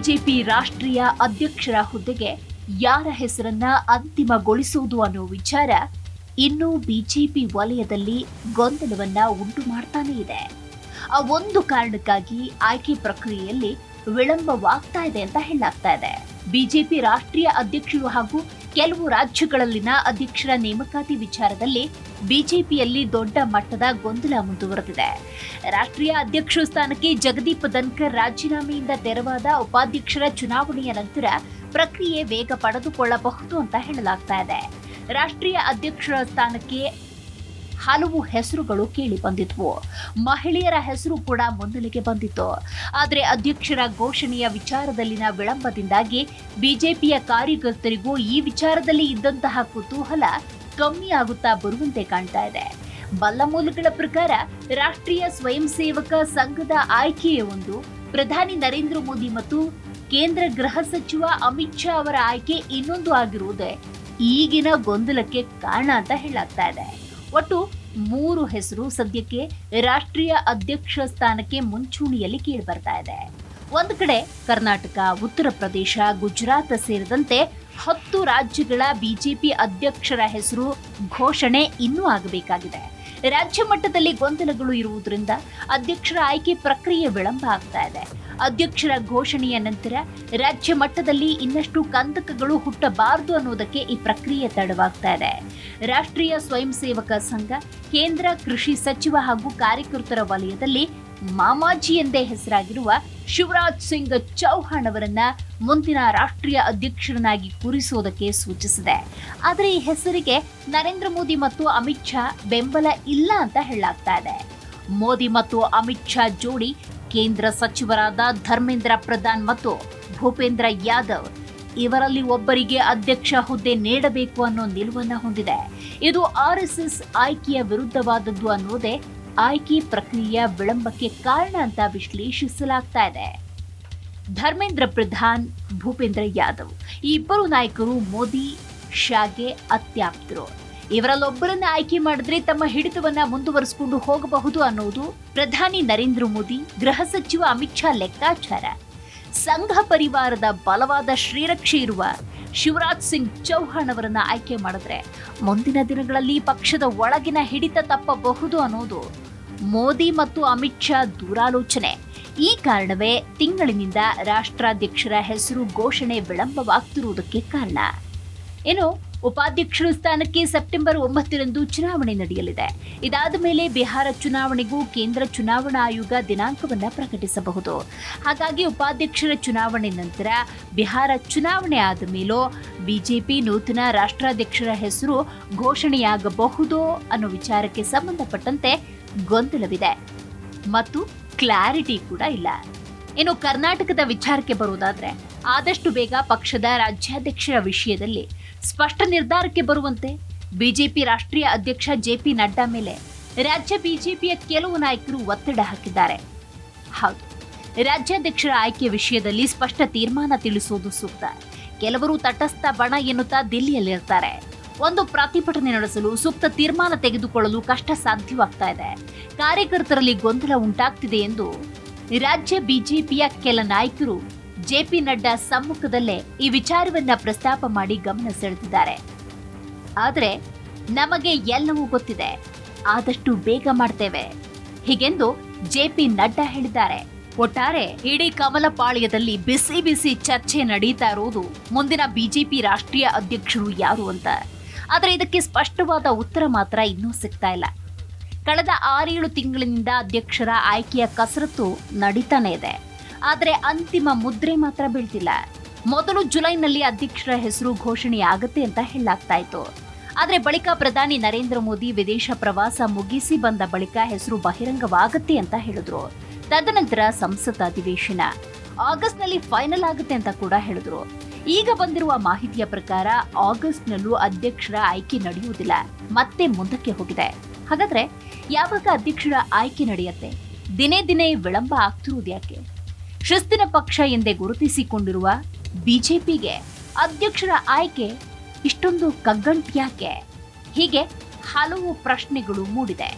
BJP ರಾಷ್ಟ್ರೀಯ ಅಧ್ಯಕ್ಷರ ಹುದ್ದೆಗೆ ಯಾರ ಹೆಸರನ್ನ ಅಂತಿಮಗೊಳಿಸುವುದು ಅನ್ನೋ ವಿಚಾರ ಇನ್ನೂ ಬಿಜೆಪಿ ವಲಯದಲ್ಲಿ ಗೊಂದಲವನ್ನ ಉಂಟು ಮಾಡ್ತಾನೆ ಇದೆ. ಆ ಒಂದು ಕಾರಣಕ್ಕಾಗಿ ಆಯ್ಕೆ ಪ್ರಕ್ರಿಯೆಯಲ್ಲಿ ವಿಳಂಬವಾಗ್ತಾ ಇದೆ ಅಂತ ಹೇಳಲಾಗ್ತಾ ಇದೆ. ಬಿಜೆಪಿ ರಾಷ್ಟ್ರೀಯ ಅಧ್ಯಕ್ಷರು ಹಾಗೂ ಕೆಲವು ರಾಜ್ಯಗಳಲ್ಲಿನ ಅಧ್ಯಕ್ಷರ ನೇಮಕಾತಿ ವಿಚಾರದಲ್ಲಿ ಬಿಜೆಪಿಯಲ್ಲಿ ದೊಡ್ಡ ಮಟ್ಟದ ಗೊಂದಲ ಮುಂದುವರೆದಿದೆ. ರಾಷ್ಟ್ರೀಯ ಅಧ್ಯಕ್ಷ ಸ್ಥಾನಕ್ಕೆ ಜಗದೀಪ್ ಧನ್ಕರ್ ರಾಜೀನಾಮೆಯಿಂದ ತೆರವಾದ ಉಪಾಧ್ಯಕ್ಷರ ಚುನಾವಣೆಯ ನಂತರ ಪ್ರಕ್ರಿಯೆ ವೇಗ ಪಡೆದುಕೊಳ್ಳಬಹುದು ಅಂತ ಹೇಳಲಾಗ್ತಾ ಇದೆ. ರಾಷ್ಟ್ರೀಯ ಅಧ್ಯಕ್ಷರ ಸ್ಥಾನಕ್ಕೆ ಹಲವು ಹೆಸರುಗಳು ಕೇಳಿ ಬಂದಿದ್ವು. ಮಹಿಳೆಯರ ಹೆಸರು ಕೂಡ ಮುನ್ನೆಲೆಗೆ ಬಂದಿತ್ತು. ಆದರೆ ಅಧ್ಯಕ್ಷರ ಘೋಷಣೆಯ ವಿಚಾರದಲ್ಲಿನ ವಿಳಂಬದಿಂದಾಗಿ ಬಿಜೆಪಿಯ ಕಾರ್ಯಕರ್ತರಿಗೂ ಈ ವಿಚಾರದಲ್ಲಿ ಇದ್ದಂತಹ ಕುತೂಹಲ ಕಮ್ಮಿ ಆಗುತ್ತಾ ಬರುವಂತೆ ಕಾಣ್ತಾ ಇದೆ. ಬಲ್ಲ ಮೂಲಗಳ ಪ್ರಕಾರ ರಾಷ್ಟ್ರೀಯ ಸ್ವಯಂ ಸೇವಕ ಸಂಘದ ಆಯ್ಕೆಯ ಒಂದು, ಪ್ರಧಾನಿ ನರೇಂದ್ರ ಮೋದಿ ಮತ್ತು ಕೇಂದ್ರ ಗೃಹ ಸಚಿವ ಅಮಿತ್ ಶಾ ಅವರ ಆಯ್ಕೆ ಇನ್ನೊಂದು ಆಗಿರುವುದೇ ಈಗಿನ ಗೊಂದಲಕ್ಕೆ ಕಾರಣ ಅಂತ ಹೇಳಲಾಗ್ತಾ ಇದೆ. ಒಟ್ಟು 3 ಹೆಸರು ಸದ್ಯಕ್ಕೆ ರಾಷ್ಟ್ರೀಯ ಅಧ್ಯಕ್ಷ ಸ್ಥಾನಕ್ಕೆ ಮುಂಚೂಣಿಯಲ್ಲಿ ಕೇಳಿ ಬರ್ತಾ ಇದೆ. ಒಂದು ಕಡೆ ಕರ್ನಾಟಕ, ಉತ್ತರ ಪ್ರದೇಶ, ಗುಜರಾತ್ ಸೇರಿದಂತೆ 10 ರಾಜ್ಯಗಳ ಬಿಜೆಪಿ ಅಧ್ಯಕ್ಷರ ಹೆಸರು ಘೋಷಣೆ ಇನ್ನೂ ಆಗಬೇಕಾಗಿದೆ. ರಾಜ್ಯ ಮಟ್ಟದಲ್ಲಿ ಗೊಂದಲಗಳು ಇರುವುದರಿಂದ ಅಧ್ಯಕ್ಷರ ಆಯ್ಕೆ ಪ್ರಕ್ರಿಯೆ ವಿಳಂಬ ಆಗ್ತಾ ಇದೆ. ಅಧ್ಯಕ್ಷರ ಘೋಷಣೆಯ ನಂತರ ರಾಜ್ಯ ಮಟ್ಟದಲ್ಲಿ ಇನ್ನಷ್ಟು ಕಂದಕಗಳು ಹುಟ್ಟಬಾರದು ಅನ್ನೋದಕ್ಕೆ ಈ ಪ್ರಕ್ರಿಯೆ ತಡವಾಗ್ತಾ ಇದೆ. ರಾಷ್ಟ್ರೀಯ ಸ್ವಯಂ ಸೇವಕ ಸಂಘ, ಕೇಂದ್ರ ಕೃಷಿ ಸಚಿವ ಹಾಗೂ ಕಾರ್ಯಕರ್ತರ ವಲಯದಲ್ಲಿ ಮಾಮಾಜಿ ಎಂದೇ ಹೆಸರಾಗಿರುವ ಶಿವರಾಜ್ ಸಿಂಗ್ ಚೌಹಾಣ್ ಅವರನ್ನ ಮುಂದಿನ ರಾಷ್ಟ್ರೀಯ ಅಧ್ಯಕ್ಷರನ್ನಾಗಿ ಕೂರಿಸುವುದಕ್ಕೆ ಸೂಚಿಸಿದೆ. ಆದರೆ ಈ ಹೆಸರಿಗೆ ನರೇಂದ್ರ ಮೋದಿ ಮತ್ತು ಅಮಿತ್ ಶಾ ಬೆಂಬಲ ಇಲ್ಲ ಅಂತ ಹೇಳಲಾಗ್ತಾ ಇದೆ. ಮೋದಿ ಮತ್ತು ಅಮಿತ್ ಶಾ ಜೋಡಿ ಕೇಂದ್ರ ಸಚಿವರಾದ ಧರ್ಮೇಂದ್ರ ಪ್ರಧಾನ್ ಮತ್ತು ಭೂಪೇಂದ್ರ ಯಾದವ್ ಇವರಲ್ಲಿ ಒಬ್ಬರಿಗೆ ಅಧ್ಯಕ್ಷ ಹುದ್ದೆ ನೀಡಬೇಕು ಅನ್ನೋ ನಿಲುವನ್ನ ಹೊಂದಿದೆ. ಇದು ಆರ್ಎಸ್ಎಸ್ ಆಯ್ಕೆಯ ವಿರುದ್ಧವಾದದ್ದು ಅನ್ನೋದೇ ಆಯ್ಕೆ ಪ್ರಕ್ರಿಯೆಯ ವಿಳಂಬಕ್ಕೆ ಕಾರಣ ಅಂತ ವಿಶ್ಲೇಷಿಸಲಾಗ್ತಾ ಇದೆ. ಧರ್ಮೇಂದ್ರ ಪ್ರಧಾನ್, ಭೂಪೇಂದ್ರ ಯಾದವ್ ಈ ಇಬ್ಬರು ನಾಯಕರು ಮೋದಿ ಶಾಗೆ ಅತ್ಯಾಪ್ತರು. ಇವರಲ್ಲೊಬ್ಬರನ್ನ ಆಯ್ಕೆ ಮಾಡಿದ್ರೆ ತಮ್ಮ ಹಿಡಿತವನ್ನ ಮುಂದುವರಿಸಿಕೊಂಡು ಹೋಗಬಹುದು ಅನ್ನೋದು ಪ್ರಧಾನಿ ನರೇಂದ್ರ ಮೋದಿ, ಗೃಹ ಸಚಿವ ಅಮಿತ್ ಶಾ ಲೆಕ್ಕಾಚಾರ. ಸಂಘ ಪರಿವಾರದ ಬಲವಾದ ಶ್ರೀರಕ್ಷೆ ಇರುವ ಶಿವರಾಜ್ ಸಿಂಗ್ ಚೌಹಾಣ್ ಅವರನ್ನ ಆಯ್ಕೆ ಮಾಡಿದ್ರೆ ಮುಂದಿನ ದಿನಗಳಲ್ಲಿ ಪಕ್ಷದ ಒಳಗಿನ ಹಿಡಿತ ತಪ್ಪಬಹುದು ಅನ್ನೋದು ಮೋದಿ ಮತ್ತು ಅಮಿತ್ ಶಾ ದೂರಾಲೋಚನೆ. ಈ ಕಾರಣವೇ ತಿಂಗಳಿನಿಂದ ರಾಷ್ಟ್ರಾಧ್ಯಕ್ಷರ ಹೆಸರು ಘೋಷಣೆ ವಿಳಂಬವಾಗ್ತಿರುವುದಕ್ಕೆ ಕಾರಣ. ಇನ್ನು ಉಪಾಧ್ಯಕ್ಷರ ಸ್ಥಾನಕ್ಕೆ ಸೆಪ್ಟೆಂಬರ್ 9ರಂದು ಚುನಾವಣೆ ನಡೆಯಲಿದೆ. ಇದಾದ ಮೇಲೆ ಬಿಹಾರ ಚುನಾವಣೆಗೂ ಕೇಂದ್ರ ಚುನಾವಣಾ ಆಯೋಗ ದಿನಾಂಕವನ್ನ ಪ್ರಕಟಿಸಬಹುದು. ಹಾಗಾಗಿ ಉಪಾಧ್ಯಕ್ಷರ ಚುನಾವಣೆ ನಂತರ ಬಿಹಾರ ಚುನಾವಣೆ ಆದ ಮೇಲೂ ಬಿಜೆಪಿ ನೂತನ ರಾಷ್ಟ್ರಾಧ್ಯಕ್ಷರ ಹೆಸರು ಘೋಷಣೆಯಾಗಬಹುದೋ ಅನ್ನೋ ವಿಚಾರಕ್ಕೆ ಸಂಬಂಧಪಟ್ಟಂತೆ ಗೊಂದಲವಿದೆ ಮತ್ತು ಕ್ಲಾರಿಟಿ ಕೂಡ ಇಲ್ಲ. ಇನ್ನು ಕರ್ನಾಟಕದ ವಿಚಾರಕ್ಕೆ ಬರುವುದಾದ್ರೆ ಆದಷ್ಟು ಬೇಗ ಪಕ್ಷದ ರಾಜ್ಯಾಧ್ಯಕ್ಷರ ವಿಷಯದಲ್ಲಿ ಸ್ಪಷ್ಟ ನಿರ್ಧಾರಕ್ಕೆ ಬರುವಂತೆ ಬಿಜೆಪಿ ರಾಷ್ಟ್ರೀಯ ಅಧ್ಯಕ್ಷ ಜೆಪಿ ನಡ್ಡಾ ಮೇಲೆ ರಾಜ್ಯ ಬಿಜೆಪಿಯ ಕೆಲವು ನಾಯಕರು ಒತ್ತಡ ಹಾಕಿದ್ದಾರೆ. ಹೌದು, ರಾಜ್ಯಾಧ್ಯಕ್ಷರ ಆಯ್ಕೆ ವಿಷಯದಲ್ಲಿ ಸ್ಪಷ್ಟ ತೀರ್ಮಾನ ತಿಳಿಸುವುದು ಸೂಕ್ತ. ಕೆಲವರು ತಟಸ್ಥ ಬಣ ಎನ್ನುತ್ತಾ ದಿಲ್ಲಿಯಲ್ಲಿರ್ತಾರೆ. ಒಂದು ಪ್ರತಿಭಟನೆ ನಡೆಸಲು ಸೂಕ್ತ ತೀರ್ಮಾನ ತೆಗೆದುಕೊಳ್ಳಲು ಕಷ್ಟ ಸಾಧ್ಯವಾಗ್ತಾ ಇದೆ. ಕಾರ್ಯಕರ್ತರಲ್ಲಿ ಗೊಂದಲ ಉಂಟಾಗ್ತಿದೆ ಎಂದು ರಾಜ್ಯ ಬಿಜೆಪಿಯ ಕೆಲ ನಾಯಕರು ಜೆಪಿ ನಡ್ಡಾ ಸಮ್ಮುಖದಲ್ಲೇ ಈ ವಿಚಾರವನ್ನ ಪ್ರಸ್ತಾಪ ಮಾಡಿ ಗಮನ ಸೆಳೆದಿದ್ದಾರೆ. ಆದರೆ ನಮಗೆ ಎಲ್ಲವೂ ಗೊತ್ತಿದೆ, ಆದಷ್ಟು ಬೇಗ ಮಾಡ್ತೇವೆ ಹೀಗೆಂದು ಜೆಪಿ ನಡ್ಡಾ ಹೇಳಿದ್ದಾರೆ. ಒಟ್ಟಾರೆ ಇಡೀ ಕಮಲ ಪಾಳ್ಯದಲ್ಲಿ ಬಿಸಿ ಬಿಸಿ ಚರ್ಚೆ ನಡೀತಾ ಇರುವುದು ಮುಂದಿನ ಬಿಜೆಪಿ ರಾಷ್ಟ್ರೀಯ ಅಧ್ಯಕ್ಷರು ಯಾರು ಅಂತ. ಆದರೆ ಇದಕ್ಕೆ ಸ್ಪಷ್ಟವಾದ ಉತ್ತರ ಮಾತ್ರ ಇನ್ನೂ ಸಿಗ್ತಾ ಇಲ್ಲ. ಕಳೆದ 6-7 ತಿಂಗಳಿನಿಂದ ಅಧ್ಯಕ್ಷರ ಆಯ್ಕೆಯ ಕಸರತ್ತು ನಡೀತಾನೆ ಇದೆ. ಆದರೆ ಅಂತಿಮ ಮುದ್ರೆ ಮಾತ್ರ ಬೀಳ್ತಿಲ್ಲ. ಮೊದಲು ಜುಲೈನಲ್ಲಿ ಅಧ್ಯಕ್ಷರ ಹೆಸರು ಘೋಷಣೆಯಾಗುತ್ತೆ ಅಂತ ಹೇಳಲಾಗ್ತಾ ಇತ್ತು. ಆದರೆ ಬಳಿಕ ಪ್ರಧಾನಿ ನರೇಂದ್ರ ಮೋದಿ ವಿದೇಶ ಪ್ರವಾಸ ಮುಗಿಸಿ ಬಂದ ಬಳಿಕ ಹೆಸರು ಬಹಿರಂಗವಾಗುತ್ತೆ ಅಂತ ಹೇಳಿದ್ರು. ತದನಂತರ ಸಂಸತ್ ಅಧಿವೇಶನ ಆಗಸ್ಟ್ನಲ್ಲಿ ಫೈನಲ್ ಆಗುತ್ತೆ ಅಂತ ಕೂಡ ಹೇಳಿದ್ರು. ಈಗ ಬಂದಿರುವ ಮಾಹಿತಿಯ ಪ್ರಕಾರ ಆಗಸ್ಟ್ನಲ್ಲೂ ಅಧ್ಯಕ್ಷರ ಆಯ್ಕೆ ನಡೆಯುವುದಿಲ್ಲ, ಮತ್ತೆ ಮುಂದಕ್ಕೆ ಹೋಗಿದೆ. ಹಾಗಾದ್ರೆ ಯಾವಾಗ ಅಧ್ಯಕ್ಷರ ಆಯ್ಕೆ ನಡೆಯುತ್ತೆ? ದಿನೇ ದಿನೇ ವಿಳಂಬ ಆಗ್ತಿರುವುದು ಯಾಕೆ? ಶಿಸ್ತಿನ ಪಕ್ಷ ಎಂದೇ ಗುರುತಿಸಿಕೊಂಡಿರುವ ಬಿಜೆಪಿಗೆ ಅಧ್ಯಕ್ಷರ ಆಯ್ಕೆ ಇಷ್ಟೊಂದು ಕಗ್ಗಂಟ್ಯಾಕೆ? ಹೀಗೆ ಹಲವು ಪ್ರಶ್ನೆಗಳು ಮೂಡಿದೆ.